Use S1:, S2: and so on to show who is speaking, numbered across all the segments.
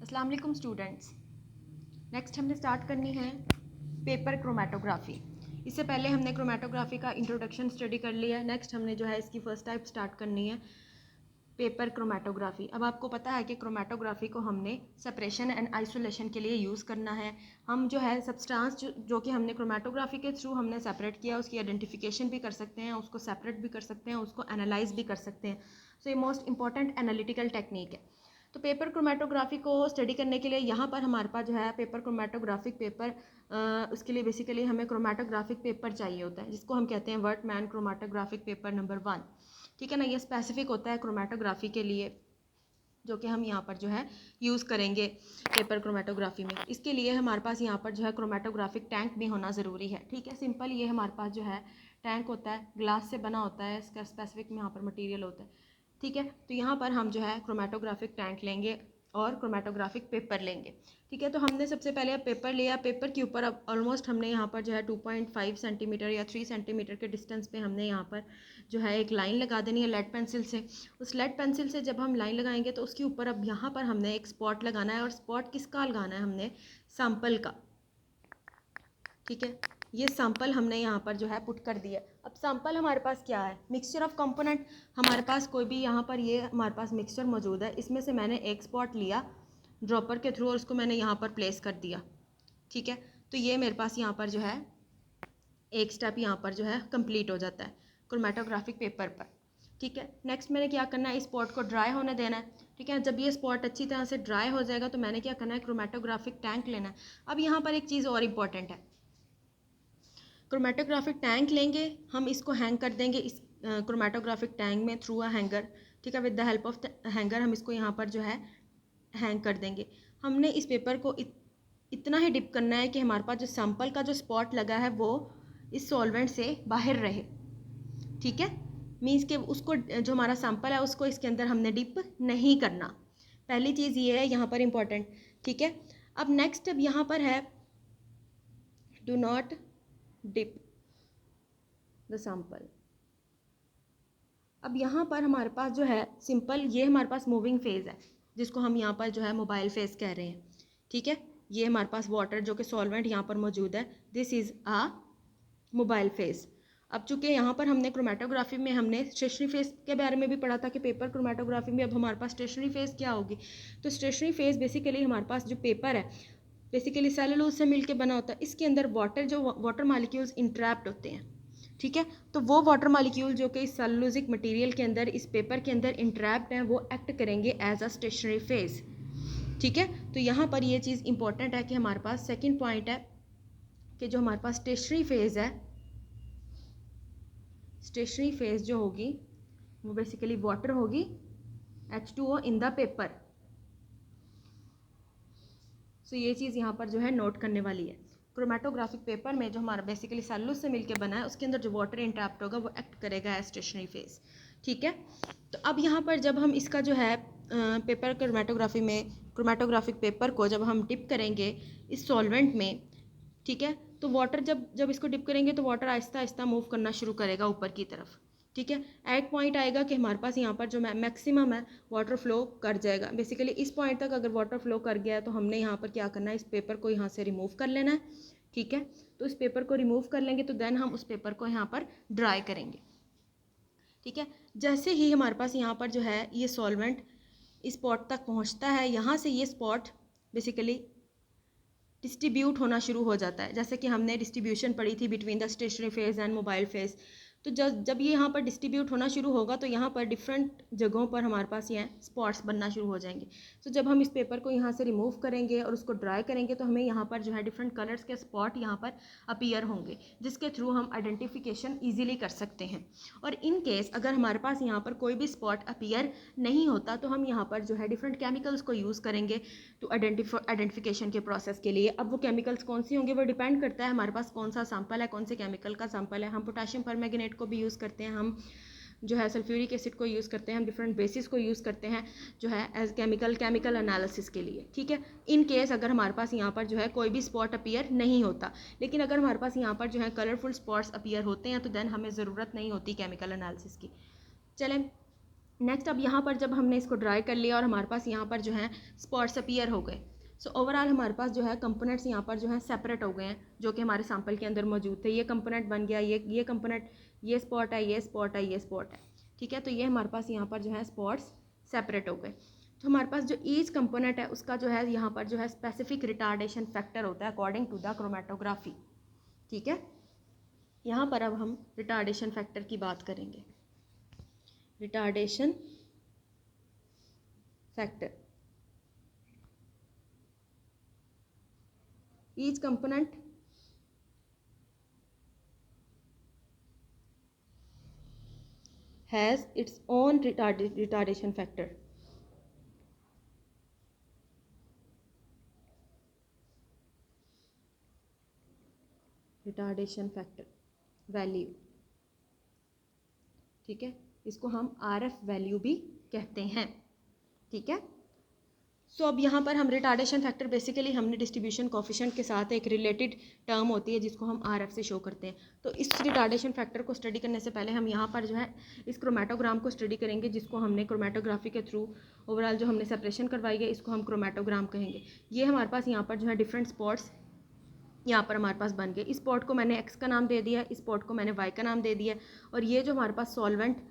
S1: अस्सलाम वालेकुम students. Next हमने स्टार्ट करनी है पेपर क्रोमेटोग्राफी। इससे पहले हमने क्रोमेटोग्राफी का इंट्रोडक्शन स्टडी कर लिया है। नेक्स्ट हमने जो है इसकी फर्स्ट टाइप स्टार्ट करनी है पेपर क्रोमेटोग्राफी। अब आपको पता है कि क्रोमेटोग्राफी को हमने सेपरेशन एंड आइसोलेशन के लिए यूज़ करना है। हम जो है सब्सटेंस जो कि हमने क्रोमेटोग्राफी के थ्रू हमने सेपरेट किया, उसकी आइडेंटिफिकेशन भी कर सकते हैं, उसको सेपरेट भी कर सकते हैं, उसको एनालाइज भी कर सकते हैं। सो ये मोस्ट इंपॉर्टेंट एनालिटिकल टेक्निक है। तो पेपर क्रोमेटोग्राफी को स्टडी करने के लिए यहाँ पर हमारे पास जो है पेपर क्रोमेटोग्राफिक पेपर, उसके लिए बेसिकली हमें क्रोमेटोग्राफिक पेपर चाहिए होता है, जिसको हम कहते हैं वर्टमैन क्रोमेटोग्राफिक पेपर नंबर 1। ठीक है ना, ये स्पेसिफिक होता है क्रोमेटोग्राफी के लिए, जो कि हम यहाँ पर जो है यूज़ करेंगे पेपर क्रोमेटोग्राफी में। इसके लिए हमारे पास यहाँ पर जो है क्रोमेटोग्राफिक टैंक भी होना ज़रूरी है। ठीक है, सिंपल ये हमारे पास जो है टैंक होता है, ग्लास से बना होता है, इसका स्पेसिफिक यहाँ पर मटेरियल होता है। ठीक है, तो यहाँ पर हम जो है क्रोमेटोग्राफिक टैंक लेंगे और क्रोमेटोग्राफिक पेपर लेंगे। ठीक है, तो हमने सबसे पहले पेपर लिया। पेपर के ऊपर अब ऑलमोस्ट हमने यहाँ पर जो है 2.5 सेंटीमीटर या 3 सेंटीमीटर के डिस्टेंस पे हमने यहाँ पर जो है एक लाइन लगा देनी है लेड पेंसिल से। उस लेड पेंसिल से जब हम लाइन लगाएंगे तो उसके ऊपर अब यहाँ पर हमने एक स्पॉट लगाना है, और स्पॉट किसका लगाना है, हमने सैंपल का। ठीक है, ये सैंपल हमने यहाँ पर जो है पुट कर दिया। अब सैंपल हमारे पास क्या है, मिक्सचर ऑफ कंपोनेंट। हमारे पास कोई भी यहाँ पर ये हमारे पास मिक्सचर मौजूद है, इसमें से मैंने एक स्पॉट लिया ड्रॉपर के थ्रू और उसको मैंने यहाँ पर प्लेस कर दिया। ठीक है, तो ये मेरे पास यहाँ पर जो है एक स्टेप यहाँ पर जो है कंप्लीट हो जाता है क्रोमेटोग्राफिक पेपर पर। ठीक है, नेक्स्ट मैंने क्या करना है, इस स्पॉट को ड्राई होने देना है। ठीक है, जब ये स्पॉट अच्छी तरह से ड्राई हो जाएगा तो मैंने क्या करना है, क्रोमेटोग्राफिक टैंक लेना है। अब यहाँ पर एक चीज़ और इम्पॉर्टेंट है, क्रोमेटोग्राफिक टैंक लेंगे हम, इसको हैंग कर देंगे इस क्रोमेटोग्राफिक टैंक में थ्रू अ हैंगर। ठीक है, with the help of the hanger हम इसको यहाँ पर जो है हैंग कर देंगे। हमने इस पेपर को इतना ही डिप करना है कि हमारे पास जो सैंपल का जो स्पॉट लगा है वो इस सॉल्वेंट से बाहर रहे। ठीक है, मीन्स के उसको जो हमारा सैंपल है उसको इसके अंदर हमने डिप नहीं करना। पहली चीज़ ये है यहाँ पर इम्पॉर्टेंट। ठीक है, अब नेक्स्ट अब यहाँ पर है do not dip the sample. अब यहाँ पर हमारे पास जो है सिंपल, ये हमारे पास मूविंग फेज है, जिसको हम यहाँ पर जो है मोबाइल फेज कह रहे हैं। ठीक है, ये हमारे पास वाटर जो कि सॉल्वेंट यहाँ पर मौजूद है, this is a mobile phase. अब चूंकि यहाँ पर हमने क्रोमेटोग्राफी में हमने स्टेशनरी फेज के बारे में भी पढ़ा था कि पेपर क्रोमेटोग्राफी में अब हमारे पास स्टेशनरी फेज क्या होगी। तो स्टेशनरी फेज बेसिकली हमारे पास जो पेपर है बेसिकली सेलुलोज से मिलकर बना होता है। इसके अंदर वाटर मॉलिक्यूल्स इंट्रैप्ट होते हैं। ठीक है, तो वो वाटर मॉलिक्यूल जो कि इस सेलुलोजिक मटेरियल के अंदर इस पेपर के अंदर इंट्रैप्ट हैं वो एक्ट करेंगे एज अ स्टेशनरी फेज। ठीक है, तो यहाँ पर ये चीज़ इंपॉर्टेंट है कि हमारे पास सेकंड पॉइंट है कि जो हमारे पास स्टेशनरी फेज है, स्टेशनरी फेज जो होगी वो बेसिकली वाटर होगी, H2O इन द पेपर। सो ये चीज़ यहाँ पर जो है नोट करने वाली है। क्रोमेटोग्राफिक पेपर में जो हमारा बेसिकली सेलुलोज से मिलकर बना है उसके अंदर जो वाटर इंट्रैप्ट होगा वो एक्ट करेगा एज स्टेशनरी फेज। ठीक है, तो अब यहाँ पर जब हम इसका जो है पेपर क्रोमेटोग्राफी में क्रोमेटोग्राफिक पेपर को जब हम डिप करेंगे इस सॉल्वेंट में, ठीक है, तो वाटर जब जब इसको डिप करेंगे तो वाटर आहिस्ता आहिस्ता मूव करना शुरू करेगा ऊपर की तरफ। ठीक है, एक पॉइंट आएगा कि हमारे पास यहाँ पर जो मैक्सिमम है वाटर फ्लो कर जाएगा। बेसिकली इस पॉइंट तक अगर वाटर फ्लो कर गया है तो हमने यहाँ पर क्या करना है, इस पेपर को यहाँ से रिमूव कर लेना है। ठीक है, तो इस पेपर को रिमूव कर लेंगे तो देन हम उस पेपर को यहाँ पर ड्राई करेंगे। ठीक है, जैसे ही हमारे पास यहाँ पर जो है ये सॉल्वेंट इस स्पॉट तक पहुँचता है, यहाँ से ये स्पॉट बेसिकली डिस्ट्रीब्यूट होना शुरू हो जाता है। जैसे कि हमने डिस्ट्रीब्यूशन पढ़ी थी between the stationary phase and mobile phase. तो जब ये यहाँ पर डिस्ट्रीब्यूट होना शुरू होगा तो यहाँ पर डिफरेंट जगहों पर हमारे पास ये स्पॉट्स बनना शुरू हो जाएंगे। तो जब हम इस पेपर को यहाँ से रिमूव करेंगे और उसको ड्राई करेंगे तो हमें यहाँ पर जो है डिफरेंट कलर्स के स्पॉट यहाँ पर अपीयर होंगे, जिसके थ्रू हम आइडेंटिफिकेशन ईजिली कर सकते हैं। और इन केस अगर हमारे पास यहाँ पर कोई भी स्पॉट अपीयर नहीं होता तो हम यहाँ पर जो है डिफरेंट केमिकल्स को यूज़ करेंगे टू आइडेंटिफिकेशन के प्रोसेस के लिए। अब वो केमिकल्स कौन सी होंगे वो डिपेंड करता है हमारे पास कौन सा सैंपल है, कौन से केमिकल का सैंपल है। हम पोटेशियम परमैंगनेट को भी यूज़ करते हैं, हम जो है सल्फ्यूरिक एसिड को यूज़ करते हैं, हम डिफरेंट बेसिस को यूज़ करते हैं जो है एज केमिकल एनालिसिस के लिए। ठीक है, इन केस अगर हमारे पास यहाँ पर जो है कोई भी स्पॉट अपीयर नहीं होता, लेकिन अगर हमारे पास यहाँ पर जो है कलरफुल स्पॉट्स अपीयर होते हैं तो देन हमें ज़रूरत नहीं होती केमिकल एनालिसिस की। चलें नेक्स्ट अब यहाँ पर जब हमने इसको ड्राई कर लिया और हमारे पास यहाँ पर जो है स्पॉट्स अपीयर हो गए, सो ओवरऑल हमारे पास जो है कंपोनेंट्स यहाँ पर जो है सेपरेट हो गए हैं, जो कि हमारे सैंपल के अंदर मौजूद थे। ये कंपोनेंट बन गया, ये कंपोनेंट, ये स्पॉट है, ये स्पॉट है, ये स्पॉट है, ठीक है। तो ये हमारे पास यहाँ पर जो है स्पॉट्स सेपरेट हो गए। तो हमारे पास जो ईच कंपोनेंट है उसका जो है यहाँ पर जो है स्पेसिफिक रिटार्डेशन फैक्टर होता है अकॉर्डिंग टू द क्रोमेटोग्राफी, ठीक है। यहाँ पर अब हम रिटार्डेशन फैक्टर की बात करेंगे। Retardation factor, each component has its own retardation factor. Retardation factor value, ठीक है, इसको हम RF वैल्यू भी कहते हैं, ठीक है। सो अब यहाँ पर हम रिटार्डेशन फैक्टर बेसिकली हमने डिस्ट्रीब्यूशन कोफिशिएंट के साथ एक रिलेटेड टर्म होती है जिसको हम RF से शो करते हैं। तो इस रिटार्डेशन फैक्टर को स्टडी करने से पहले हम यहाँ पर जो है इस क्रोमेटोग्राम को स्टडी करेंगे, जिसको हमने क्रोमेटोग्राफी के थ्रू ओवरऑल जो हमने सेपरेशन करवाई है इसको हम क्रोमेटोग्राम कहेंगे। ये हमारे पास यहाँ पर जो है डिफरेंट स्पॉट्स यहाँ पर हमारे पास बन गए। इस स्पॉट को मैंने X का नाम दे दिया, इस स्पॉट को मैंने Y का नाम दे दिया, और ये जो हमारे पास सॉल्वेंट,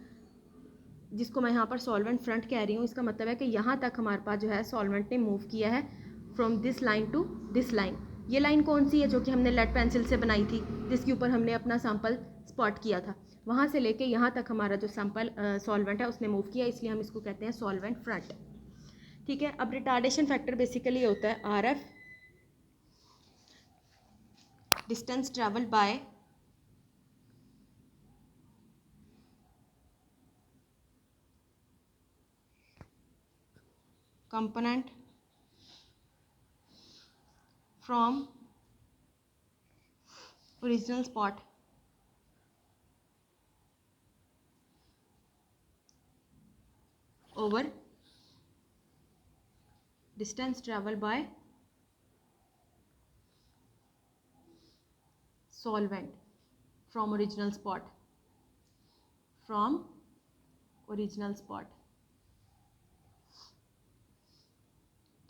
S1: जिसको मैं यहाँ पर सॉल्वेंट फ्रंट कह रही हूँ, इसका मतलब है कि यहाँ तक हमारे पास जो है सॉल्वेंट ने मूव किया है from this line to this line. ये लाइन कौन सी है? जो कि हमने लेड पेंसिल से बनाई थी, जिसके ऊपर हमने अपना सैंपल स्पॉट किया था। वहाँ से लेके यहाँ तक हमारा जो सैंपल सॉल्वेंट है उसने मूव किया, इसलिए हम इसको कहते हैं सॉल्वेंट फ्रंट, ठीक है। अब रिटार्डेशन फैक्टर बेसिकली होता है RF, distance travel by component from original spot over distance traveled by solvent from original spot, from original spot,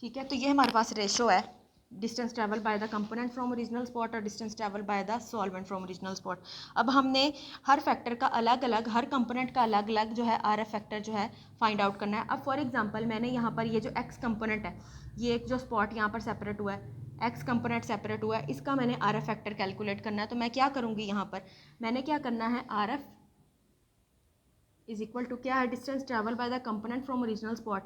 S1: ठीक है। तो ये हमारे पास रेशो है distance travel by the component from original spot और distance travel by the solvent from original spot. अब हमने हर फैक्टर का अलग अलग, हर कंपोनेंट का अलग अलग जो है RF फैक्टर जो है फाइंड आउट करना है। अब फॉर एग्जांपल मैंने यहाँ पर ये जो X कंपोनेंट है, ये एक जो स्पॉट यहाँ पर सेपरेट हुआ है, X कंपोनेंट सेपरेट हुआ है, इसका मैंने RF फैक्टर कैलकुलेट करना है। तो मैं क्या करूँगी, यहाँ पर मैंने क्या करना है, RF इज इक्वल टू क्या है, distance travel by the component from original spot,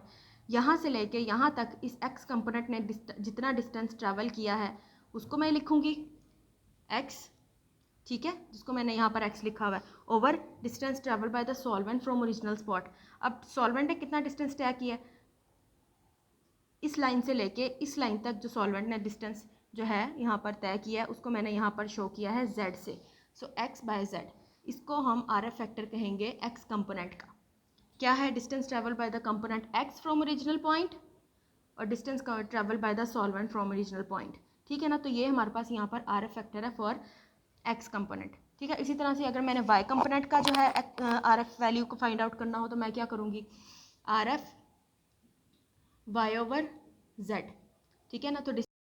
S1: यहाँ से लेके यहाँ तक इस X कंपोनेंट ने जितना डिस्टेंस ट्रैवल किया है उसको मैं लिखूँगी X, ठीक है, जिसको मैंने यहाँ पर X लिखा हुआ है, over distance travel by the solvent from original spot. अब सॉल्वेंट ने कितना डिस्टेंस तय किया है, इस लाइन से लेके इस लाइन तक जो सॉल्वेंट ने डिस्टेंस जो है यहाँ पर तय किया है उसको मैंने यहाँ पर शो किया है Z से। सो X बाय Z, इसको हम RF फैक्टर कहेंगे X कंपोनेंट का। क्या है, distance travel by the component X from original point और distance travel by the solvent from original point, ठीक है ना। तो ये हमारे पास यहाँ पर RF फैक्टर है फॉर X कंपोनेंट, ठीक है। इसी तरह से अगर मैंने Y कंपोनेंट का जो है RF वैल्यू को फाइंड आउट करना हो तो मैं क्या करूँगी, RF Y ओवर Z, ठीक है ना। तो